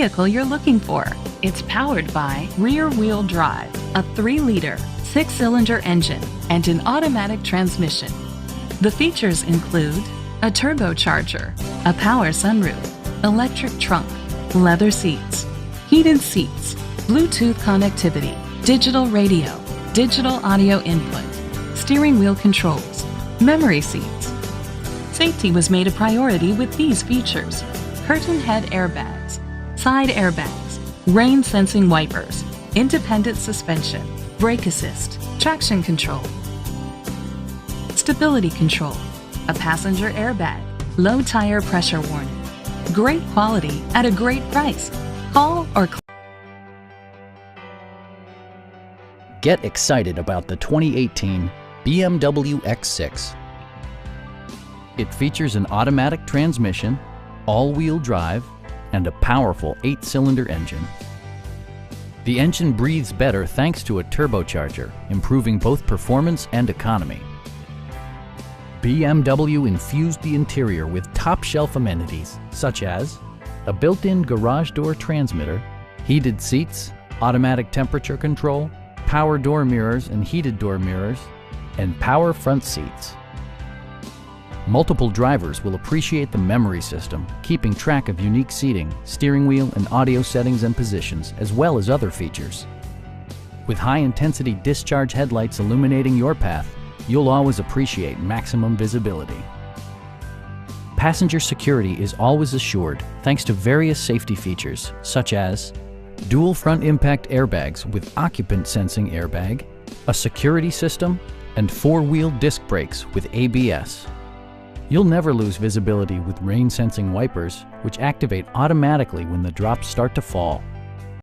vehicle you're looking for. It's powered by rear-wheel drive, a 3-liter, 6-cylinder engine, and an automatic transmission. The features include a turbocharger, a power sunroof, electric trunk, leather seats, heated seats, Bluetooth connectivity, digital radio, digital audio input, steering wheel controls, memory seats. Safety was made a priority with these features: curtain head airbags, side airbags, rain sensing wipers, independent suspension, brake assist, traction control, stability control, a passenger airbag, low tire pressure warning. Great quality at a great price. Call or Get excited about the 2018 BMW X6. It features an automatic transmission, all-wheel drive, and a powerful 8-cylinder engine. The engine breathes better thanks to a turbocharger, improving both performance and economy. BMW infused the interior with top-shelf amenities such as a built-in garage door transmitter, heated seats, automatic temperature control, power door mirrors and heated door mirrors, and power front seats. Multiple drivers will appreciate the memory system, keeping track of unique seating, steering wheel and audio settings and positions, as well as other features. With high-intensity discharge headlights illuminating your path, you'll always appreciate maximum visibility. Passenger security is always assured thanks to various safety features such as dual front impact airbags with occupant sensing airbag, a security system, and 4-wheel disc brakes with ABS. You'll never lose visibility with rain sensing wipers, which activate automatically when the drops start to fall.